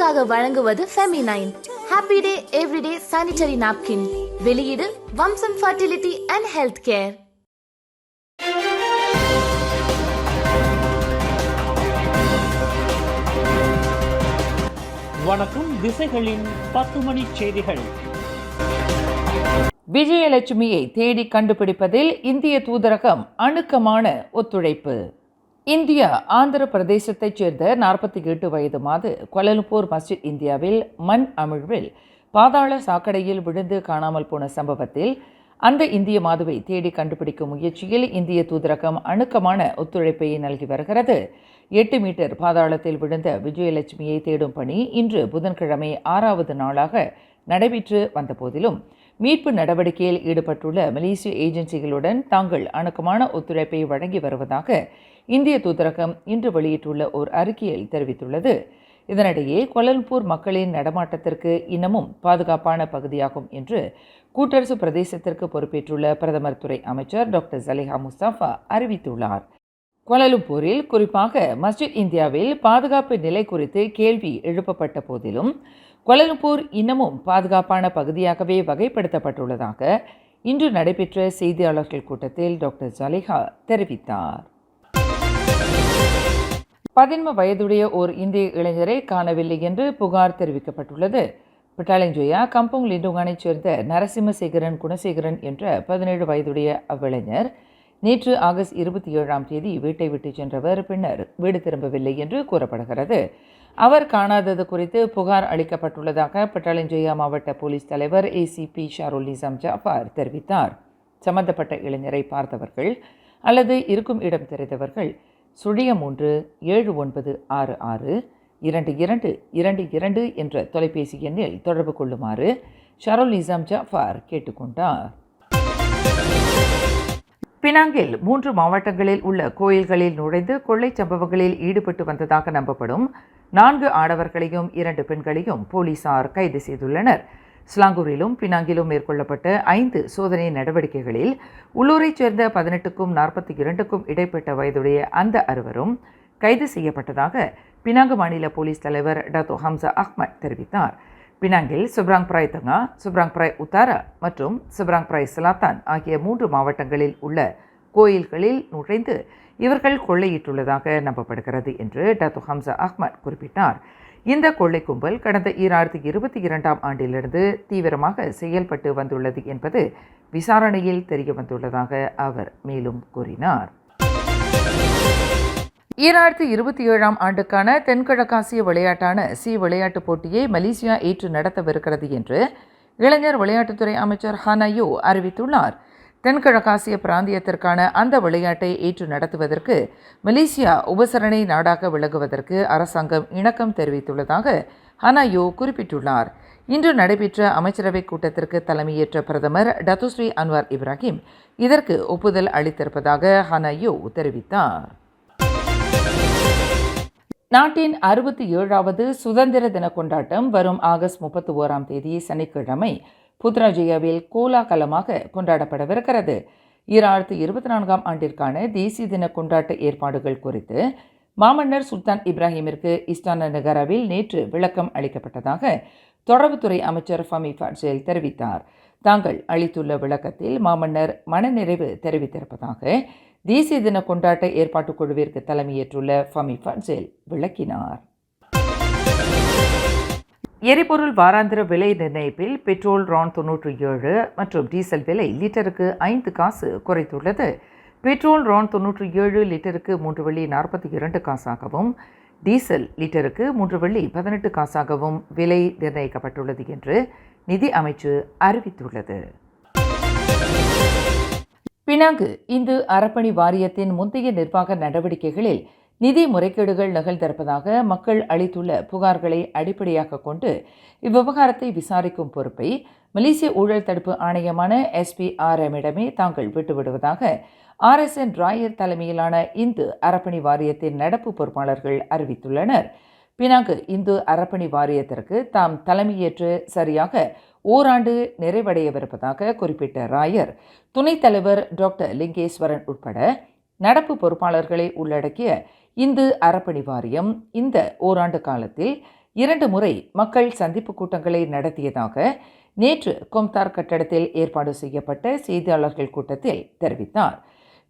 உங்களுக்காக வழங்குவது feminine happy day everyday sanitary napkin. வெளியீடு வம்சம் ஃபர்டிலிட்டி அண்ட் ஹெல்த் கேர். வணக்கம். திசைகளின் 10 மணி செய்திகள். விஜயலட்சுமியை தேடி கண்டுபிடிப்பதில் இந்திய தூதரகம் அணுக்கமான ஒத்துழைப்பு. இந்தியா ஆந்திர பிரதேசத்தைச் சேர்ந்த 48 வயது மாது கோலாலம்பூர் மஸ்ஜித் இந்தியாவில் மண் அமிழ்வில் பாதாள சாக்கடையில் விழுந்து காணாமல் போன சம்பவத்தில் அந்த இந்திய மாதுவை தேடி கண்டுபிடிக்கும் முயற்சியில் இந்திய தூதரகம் அணுக்கமான ஒத்துழைப்பை நல்கி வருகிறது. 8 மீட்டர் பாதாளத்தில் விழுந்த விஜயலட்சுமியை தேடும் பணி இன்று புதன்கிழமை 6வது நாளாக நடைபெற்று வந்த போதிலும் மீட்பு நடவடிக்கையில் ஈடுபட்டுள்ள மலேசிய ஏஜென்சிகளுடன் தாங்கள் அணுக்கமான ஒத்துழைப்பை வழங்கி வருவதாக இந்திய தூதரகம் இன்று வெளியிட்டுள்ள ஒரு அறிக்கையில் தெரிவித்துள்ளது. இதனிடையே கோலாலம்பூர் மக்களின் நடமாட்டத்திற்கு இன்னமும் பாதுகாப்பான பகுதியாகும் என்று கூட்டரசு பிரதேசத்திற்கு பொறுப்பேற்றுள்ள பிரதமர் துறை அமைச்சர் டாக்டர் ஜலிஹா முஸ்தபா அறிவித்துள்ளார். கோலாலம்பூரில் குறிப்பாக மஸ்ஜித் இந்தியாவில் பாதுகாப்பு நிலை குறித்து கேள்வி எழுப்பப்பட்ட போதிலும் கோலாலம்பூர் இன்னமும் பாதுகாப்பான பகுதியாகவே வகைப்படுத்தப்பட்டுள்ளதாக இன்று நடைபெற்ற செய்தியாளர்கள் கூட்டத்தில் டாக்டர் ஜலிஹா தெரிவித்தார். 15 வயதுடைய ஓர் இந்திய இளைஞரை காணவில்லை என்று புகார் தெரிவிக்கப்பட்டுள்ளது. பிட்டாலஞ்சோயா கம்பங் லிண்டுங்கானைச் சேர்ந்த நரசிம்மசேகரன் குணசேகரன் என்ற 17 வயதுடைய அவ்விளைஞர் நேற்று ஆகஸ்ட் 27ஆம் தேதி வீட்டை விட்டு சென்றவர் பின்னர் வீடு திரும்பவில்லை என்று கூறப்படுகிறது. அவர் காணாதது குறித்து புகார் அளிக்கப்பட்டுள்ளதாக பிட்டாலஞ்சோயா மாவட்ட போலீஸ் தலைவர் ACP ஷாருல் நிசாம் ஜாஃபர் தெரிவித்தார். சம்பந்தப்பட்ட இளைஞரை பார்த்தவர்கள் அல்லது இருக்கும் இடம் தெரிந்தவர்கள் 03-7966-2222 என்ற தொலைபேசி எண்ணில் தொடர்பு கொள்ளுமாறு ஷாருல் நிசாம் ஜாஃபர் கேட்டுக்கொண்டார். பினாங்கில் 3 மாவட்டங்களில் உள்ள கோயில்களில் நுழைந்து கொள்ளை சம்பவங்களில் ஈடுபட்டு வந்ததாக நம்பப்படும் 4 ஆடவர்களையும் 2 பெண்களையும் போலீசார் கைது செய்துள்ளனர். ஸ்லாங்கூரிலும் பினாங்கிலும் மேற்கொள்ளப்பட்ட 5 சோதனை நடவடிக்கைகளில் உள்ளூரைச் சேர்ந்த 18க்கும் 42க்கும் இடைப்பட்ட வயதுடைய அந்த 6வரும் கைது செய்யப்பட்டதாக பினாங்கு மாநில போலீஸ் தலைவர் டாக்டர் ஹம்சா அஹ்மத் தெரிவித்தார். பினாங்கில் சுப்ராங் பிராய் தங்கா, சுப்ராங் பிராய் உத்தாரா மற்றும் சுப்ராங் பிராய் சலாத்தான் ஆகிய 3 மாவட்டங்களில் உள்ள கோயில்களில் நுழைந்து இவர்கள் கொள்ளையிட்டுள்ளதாக நம்பப்படுகிறது என்று டாக்டர் ஹம்சா அஹ்மத் குறிப்பிட்டார். இந்த கொள்ளை கும்பல் கடந்த 2022ஆம் ஆண்டிலிருந்து தீவிரமாக செயல்பட்டு வந்துள்ளது என்பது விசாரணையில் தெரிய வந்துள்ளதாக அவர் மேலும் கூறினார். 2027ஆம் ஆண்டுக்கான தென்கிழக்காசிய விளையாட்டான விளையாட்டுப் போட்டியை மலேசியா ஏற்று நடத்தவிருக்கிறது என்று இளைஞர் விளையாட்டுத்துறை அமைச்சர் ஹனாயோ அறிவித்துள்ளார். தென்கிழக்காசிய பிராந்தியத்திற்கான அந்த விளையாட்டை ஏற்று நடத்துவதற்கு மலேசியா உபசரணை நாடாக விளங்குவதற்கு அரசாங்கம் இணக்கம் தெரிவித்துள்ளதாக ஹனாயோ குறிப்பிட்டுள்ளார். இன்று நடைபெற்ற அமைச்சரவைக் கூட்டத்திற்கு தலைமையேற்ற பிரதமர் டத்துஸ்ரீ அன்வார் இப்ராஹிம் இதற்கு ஒப்புதல் அளித்திருப்பதாக ஹனாயோ தெரிவித்தார். நாட்டின் 67வது சுதந்திர தின கொண்டாட்டம் வரும் ஆகஸ்ட் 31ஆம் தேதி சனிக்கிழமை புத்ராஜயாவில் கோலாகலமாக கொண்டாடப்படவிருக்கிறது. 2024ஆம் ஆண்டிற்கான தேசிய தின கொண்டாட்ட ஏற்பாடுகள் குறித்து மாமன்னர் சுல்தான் இப்ராஹிமிற்கு இஸ்டானா நகராவில் நேற்று விளக்கம் அளிக்கப்பட்டதாக தொடர்புத்துறை அமைச்சர் ஃபமி ஃபட்சேல் தெரிவித்தார். தாங்கள் அளித்துள்ள விளக்கத்தில் மாமன்னர் மனநிறைவு தெரிவித்திருப்பதாக தேசிய தின கொண்டாட்ட ஏற்பாட்டுக் குழுவிற்கு தலைமையேற்றுள்ள ஃபமி ஃபட்சேல் விளக்கினார். எரிபொருள் வாராந்திர விலை நிர்ணயிப்பில் பெட்ரோல் RON 97 மற்றும் டீசல் விலை லிட்டருக்கு 5 காசு குறைத்துள்ளது. பெட்ரோல் RON 97 லிட்டருக்கு 3 வெள்ளி 42 காசாகவும் டீசல் லிட்டருக்கு 3 வெள்ளி 18 காசாகவும் விலை நிர்ணயிக்கப்பட்டுள்ளது என்று நிதி அமைச்சு அறிவித்துள்ளது. பினாங்கு இந்து அறப்பணி வாரியத்தின் முந்தைய நிர்வாக நடவடிக்கைகளில் நிதி முறைகேடுகள் நிகழ்ந்திருப்பதாக மக்கள் அளித்துள்ள புகார்களை அடிப்படையாக கொண்டு இவ்விவகாரத்தை விசாரிக்கும் பொறுப்பை மலேசிய ஊழல் தடுப்பு ஆணையமான SPRMிடமே தாங்கள் விட்டுவிடுவதாக RSN ராயர் தலைமையிலான இந்து அறப்பணி வாரியத்தின் நடப்பு பொறுப்பாளர்கள் அறிவித்துள்ளனர். பினாங்கு இந்து அறப்பணி வாரியத்திற்கு தாம் தலைமையேற்று சரியாக ஓராண்டு நிறைவடையவிருப்பதாக குறிப்பிட்ட ராயர் துணைத் தலைவர் டாக்டர் லிங்கேஸ்வரன் உட்பட நடப்பு பொறுப்பாளர்களை உள்ளடக்கிய இந்து அறப்பணி வாரியம் இந்த ஓராண்டு காலத்தில் 2 முறை மக்கள் சந்திப்பு கூட்டங்களை நடத்தியதாக நேற்று கொம்தார் கட்டடத்தில் ஏற்பாடு செய்யப்பட்ட செய்தியாளர்கள் கூட்டத்தில் தெரிவித்தார்.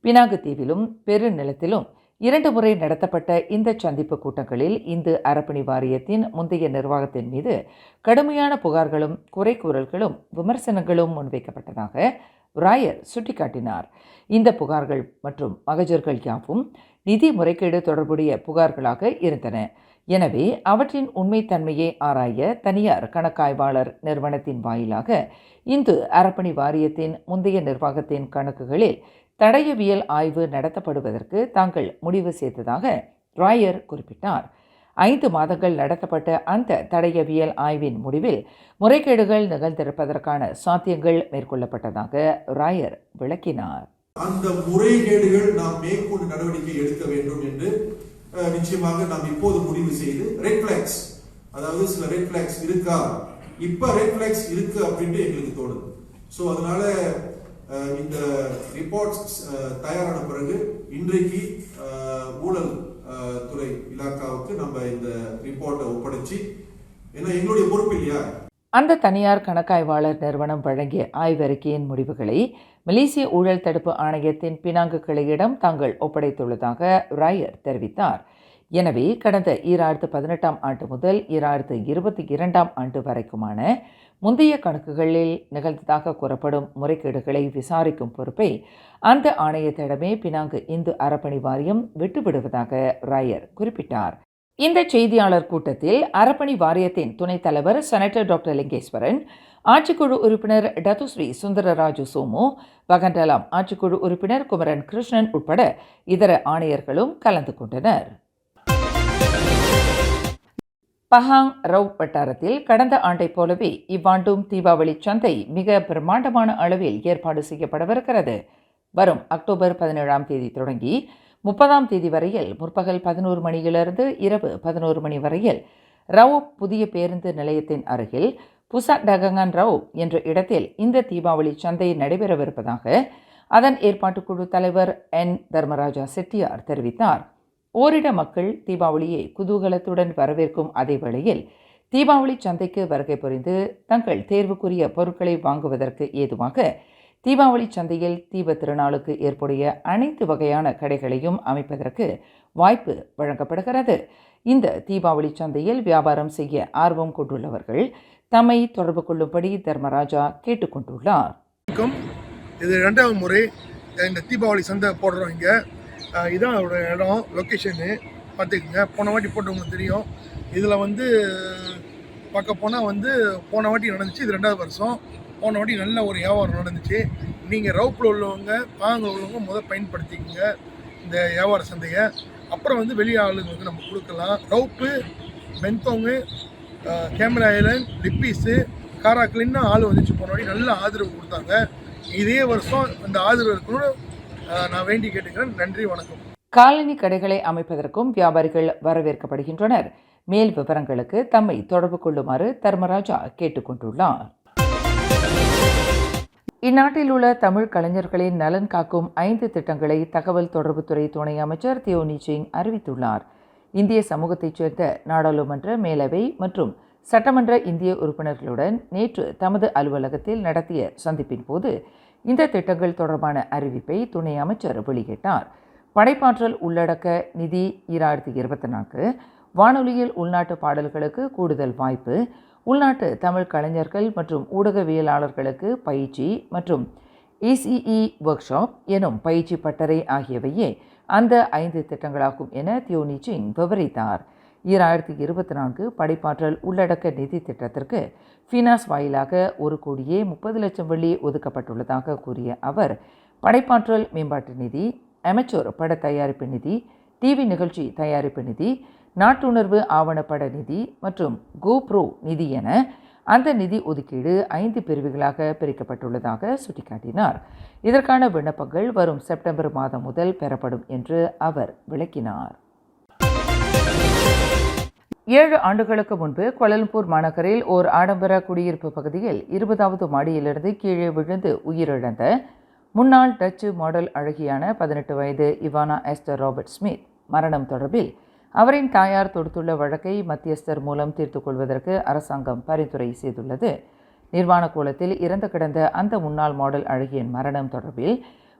பினாங்கு தீவிலும் பெருநிலத்திலும் 2 முறை நடத்தப்பட்ட இந்த சந்திப்பு கூட்டங்களில் இந்து அறப்பணி வாரியத்தின் முந்தைய நிர்வாகத்தின் மீது கடுமையான புகார்களும் குறை கூறல்களும் விமர்சனங்களும் முன்வைக்கப்பட்டதாக ராயர் சுட்டிக்காட்டினார். இந்த புகார்கள் மற்றும் மகஜர்கள் யாவும் நிதி முறைகேடு தொடர்புடைய புகார்களாக இருந்தன. எனவே அவற்றின் உண்மைத்தன்மையை ஆராய தனியார் கணக்காய்வாளர் நிறுவனத்தின் வாயிலாக இந்து அறப்பணி வாரியத்தின் முந்தைய நிர்வாகத்தின் கணக்குகளில் தடயவியல் ஆய்வு நடத்தப்படுவதற்கு தாங்கள் முடிவு செய்ததாக ராயர் குறிப்பிட்டார். 5 மாதங்கள் நடத்தப்பட்ட அந்த தடயவியல் ஆய்வின் முடிவில் முறைகேடுகள் நிகழ்ந்திருப்பதற்கான சாத்தியங்கள் மேற்கொள்ளப்பட்டதாக ராயர் விளக்கினார். அந்த முறைகேடுகள் நாம் மேற்கொண்டு நடவடிக்கை எடுக்க வேண்டும் என்று நிச்சயமாக நாம் இப்போது முடிவு செய்து ரெட் பிளாக்ஸ், அதாவது சில ரெட் பிளாக்ஸ் இருக்கா, இப்ப ரெட் பிளாக்ஸ் இருக்கு அப்படின்ட்டு எங்களுக்கு தோணுது. ஸோ அதனால இந்த ரிப்போர்ட்ஸ் தயாரான பிறகு இன்றைக்கு ஊழல் துறை இலாக்காவுக்கு நம்ம இந்த ரிப்போர்ட்டை ஒப்படைச்சு, ஏன்னா எங்களுடைய பொறுப்பு இல்லையா. அந்த தனியார் கணக்காய்வாளர் நிறுவனம் வழங்கிய ஆய்வறிக்கையின் முடிவுகளை மலேசிய ஊழல் தடுப்பு ஆணையத்தின் பினாங்கு கிளையிடம் தாங்கள் ஒப்படைத்துள்ளதாக ராயர் தெரிவித்தார். எனவே கடந்த 2018ஆம் ஆண்டு முதல் 2022ஆம் ஆண்டு வரைக்குமான முந்தைய கணக்குகளில் நிகழ்ந்ததாக கூறப்படும் முறைகேடுகளை விசாரிக்கும் பொறுப்பை அந்த ஆணையத்திடமே பினாங்கு இந்து அறப்பணி வாரியம் விட்டுவிடுவதாக ராயர் குறிப்பிட்டார். இந்த செய்தியாளர் கூட்டத்தில் அறப்பணி வாரியத்தின் துணைத் தலைவர் செனட்டர் டாக்டர் லிங்கேஸ்வரன், ஆட்சிக்குழு உறுப்பினர் டத்துஸ்ரீ சுந்தரராஜு சோமு, வகண்டலாம் ஆட்சிக்குழு உறுப்பினர் குமரன் கிருஷ்ணன் உட்பட இதர ஆணையர்களும் கலந்து கொண்டனர். பஹாங் ரவ் வட்டாரத்தில் கடந்த ஆண்டைப் போலவே இவ்வாண்டும் தீபாவளி சந்தை மிக பிரம்மாண்டமான அளவில் ஏற்பாடு செய்யப்படவிருக்கிறது. வரும் அக்டோபர் 17ஆம் தேதி தொடங்கி 30ஆம் தேதி வரையில் முற்பகல் 11 மணியிலிருந்து இரவு 11 மணி வரையில் ரவ் புதிய பேருந்து நிலையத்தின் அருகில் புசாக் டகங்கான் ரவ் என்ற இடத்தில் இந்த தீபாவளி சந்தை நடைபெறவிருப்பதாக அதன் ஏற்பாட்டுக்குழு தலைவர் என் தர்மராஜா செட்டியார் தெரிவித்தார். ஓரிட மக்கள் தீபாவளியை குதூகலத்துடன் வரவேற்கும் அதே வேளையில் தீபாவளி சந்தைக்கு வருகை புரிந்து தங்கள் தேர்வுக்குரிய பொருட்களை வாங்குவதற்கு ஏதுவாக தீபாவளி சந்தையில் தீப திருநாளுக்கு ஏற்புடைய அனைத்து வகையான கடைகளையும் அமைப்பதற்கு வாய்ப்பு வழங்கப்படுகிறது. இந்த தீபாவளி சந்தையில் வியாபாரம் செய்ய ஆர்வம் கொண்டுள்ளவர்கள் தம்மை தொடர்பு கொள்ளும்படி தர்மராஜா கேட்டுக்கொண்டுள்ளார். இது 2வது முறை இந்த தீபாவளி சந்தை போடுறோம். இங்கே இதான் அதோட இடம், லொக்கேஷனு பார்த்துக்குங்க. போன வாட்டி போட்டவங்களுக்கு தெரியும். இதில் பார்க்க போனால் போன வாட்டி நடந்துச்சு, இது 2வது வருஷம். போன வாட்டி நல்ல ஒரு வியாபாரம் நடந்துச்சு. நீங்கள் ரவுப்பில் உள்ளவங்க பாங்கில் உள்ளவங்க பயன்படுத்திக்கங்க இந்த வியாபார சந்தையை. அப்புறம் வெளி ஆளுங்களுக்கு நம்ம கொடுக்கலாம். ரவுப்பு, பென்தோங்கு, கேமரா ஐலண்ட், லிப்பீஸு, காராக்கிலின்னு ஆள் வந்துச்சு. போன வாட்டி நல்ல ஆதரவு கொடுத்தாங்க. இதே வருஷம் அந்த ஆதரவு இருக்கணும்னு நான் வேண்டி கேட்டுக்கிறேன். நன்றி, வணக்கம். காலனி கடைகளை அமைப்பதற்கும் வியாபாரிகள் வரவேற்கப்படுகின்றனர். மேல் விவரங்களுக்கு தம்மை தொடர்பு கொள்ளுமாறு தர்மராஜா கேட்டுக்கொண்டுள்ளார். இந்நாட்டில் உள்ள தமிழ் கலைஞர்களின் நலன் காக்கும் 5 திட்டங்களை தகவல் தொடர்புத்துறை துணை அமைச்சர் தியோனி சிங் அறிவித்துள்ளார். இந்திய சமூகத்தைச் சேர்ந்த நாடாளுமன்ற, மேலவை மற்றும் சட்டமன்ற இந்திய உறுப்பினர்களுடன் நேற்று தமது அலுவலகத்தில் நடத்திய சந்திப்பின் போது இந்த திட்டங்கள் தொடர்பான அறிவிப்பை துணை அமைச்சர் வெளியிட்டார். படைப்பாற்றல் உள்ளடக்க நிதி 2024, வானொலியில் உள்நாட்டு பாடல்களுக்கு கூடுதல் வாய்ப்பு, உள்நாட்டு தமிழ் கலைஞர்கள் மற்றும் ஊடகவியலாளர்களுக்கு பயிற்சி மற்றும் ECE ஒர்க் ஷாப் எனும் பயிற்சி பட்டறை ஆகியவையே அந்த 5 திட்டங்களாகும் என தியோனி சிங் விவரித்தார். 2024 படைப்பாற்றல் உள்ளடக்க நிதி திட்டத்திற்கு ஃபினாஸ் வாயிலாக 1,30,00,000 வெள்ளி ஒதுக்கப்பட்டுள்ளதாக கூறிய அவர், படைப்பாற்றல் மேம்பாட்டு நிதி, அமெச்சூர் பட தயாரிப்பு நிதி, டிவி நிகழ்ச்சி தயாரிப்பு நிதி, நாட்டுணர்வு ஆவணப்பட நிதி மற்றும் கோப்ரோ நிதி என அந்த நிதி ஒதுக்கீடு 5 பிரிவுகளாக பிரிக்கப்பட்டுள்ளதாக சுட்டிக்காட்டினார். இதற்கான விண்ணப்பங்கள் வரும் செப்டம்பர் மாதம் முதல் பெறப்படும் என்று அவர் விளக்கினார். 7 ஆண்டுகளுக்கு முன்பு கோலாலம்பூர் மாநகரில் ஓர் ஆடம்பர குடியிருப்பு பகுதியில் 20வது மாடியிலிருந்து கீழே விழுந்து உயிரிழந்த முன்னாள் டச்சு மாடல் அழகியான 18 வயது இவானா எஸ்டர் ராபர்ட் ஸ்மித் மரணம் தொடர்பில் அவரின் தாயார் தொடுத்துள்ள வழக்கை மத்தியஸ்தர் மூலம் தீர்த்துக் கொள்வதற்கு அரசாங்கம் பரிந்துரை செய்துள்ளது. நிர்வாண கோலத்தில் இறந்து கிடந்த அந்த முன்னாள் மாடல் அழகியின் மரணம் தொடர்பில்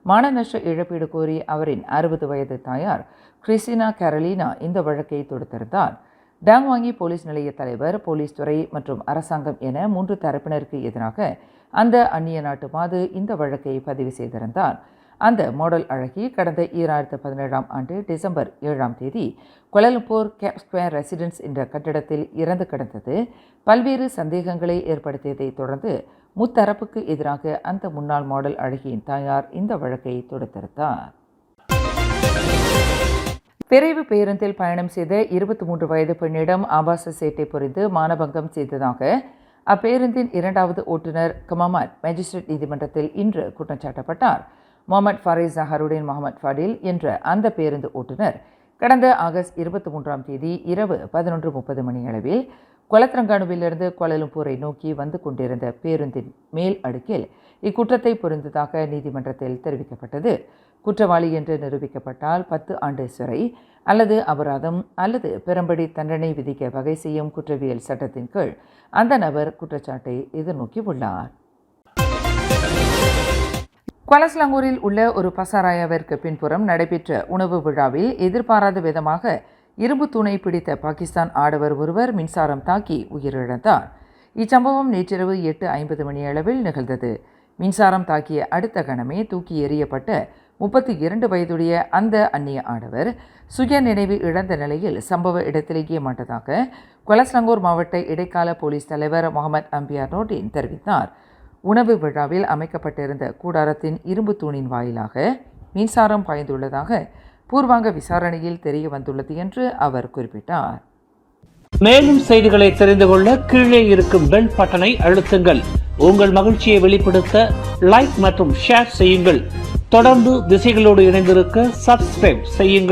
மானநஷ்ட இழப்பீடு கோரி அவரின் 60 வயது தாயார் கிறிஸ்டினா கேரலினா இந்த வழக்கை தொடுத்திருந்தார். டாங்வாங்கி போலீஸ் நிலைய தலைவர், போலீஸ் துறை மற்றும் அரசாங்கம் என 3 தரப்பினருக்கு எதிராக அந்த அந்நிய நாட்டு மாது இந்த வழக்கை பதிவு செய்திருந்தார். அந்த மாடல் அழகி கடந்த 2017ஆம் ஆண்டு டிசம்பர் 7ஆம் தேதி கோலாலம்பூர் கேப் ஸ்கொயர் ரெசிடென்ஸ் என்ற கட்டிடத்தில் இறந்து கிடந்தது பல்வேறு சந்தேகங்களை ஏற்படுத்தியதை தொடர்ந்து முத்தரப்புக்கு எதிராக அந்த முன்னாள் மாடல் அழகியின் தாயார் இந்த வழக்கை தொடுத்திருந்தார். விரைவு பேருந்தில் பயணம் செய்த 23 வயது பெண்ணிடம் ஆபாச சேட்டை புரிந்து மானபங்கம் செய்ததாக அப்பேருந்தின் 2வது ஓட்டுநர் கமாமட் மேஜிஸ்ட்ரேட் நீதிமன்றத்தில் இன்று குற்றம் சாட்டப்பட்டார். முகமது ஃபாரிஸ் ஜஹருடின் முகமது ஃபடில் என்ற அந்த பேருந்து ஓட்டுநர் கடந்த ஆகஸ்ட் 23ஆம் தேதி இரவு 11:30 மணியளவில் கொலத்ரங்கானுவிலிருந்து கோலாலம்பூரை நோக்கி வந்து கொண்டிருந்த பேருந்தின் மேல் அடுக்கில் இக்குற்றத்தை புரிந்ததாக நீதிமன்றத்தில் தெரிவிக்கப்பட்டது. குற்றவாளி என்று நிரூபிக்கப்பட்டால் 10 ஆண்டு சிறை அல்லது அபராதம் அல்லது பெரும்படி தண்டனை விதிக்க வகை செய்யும் குற்றவியல் சட்டத்தின் கீழ் அந்த நபர் குற்றச்சாட்டை எதிர்நோக்கி உள்ளார். குவாலாலம்பூரில் உள்ள ஒரு பசாராயாவிற்கு பின்புறம் நடைபெற்ற உணவு விழாவில் எதிர்பாராத விதமாக இரும்பு தூணை பிடித்த பாகிஸ்தான் ஆடவர் ஒருவர் மின்சாரம் தாக்கி உயிரிழந்தார். இச்சம்பவம் நேற்றிரவு 8:50 மணியளவில் நிகழ்ந்தது. மின்சாரம் தாக்கிய அடுத்த கணமே தூக்கி எறியப்பட்ட 32 வயதுடைய அந்த அந்நிய ஆடவர் சுய நினைவு இழந்த நிலையில் சம்பவ இடத்திலேயே மாட்டதாக குவாலாலம்பூர் மாவட்ட இடைக்கால போலீஸ் தலைவர் முகமது அம்பியார் நோட்டின் தெரிவித்தார். உணவு விழாவில் அமைக்கப்பட்டிருந்த கூடாரத்தின் இரும்பு தூணின் வாயிலாக மின்சாரம் பாய்ந்துள்ளதாக பூர்வாங்க விசாரணையில் தெரிய வந்துள்ளது என்று அவர் குறிப்பிட்டார். மேலும் செய்திகளை தெரிந்து கொள்ள கீழே இருக்கும் பெல் பட்டனை அழுத்துங்கள். உங்கள் மகிழ்ச்சியை வெளிப்படுத்த லைக் மற்றும் ஷேர் செய்யுங்கள். தொடர்ந்து திசைகளோடு இணைந்திருக்க சப்ஸ்கிரைப் செய்யுங்கள்.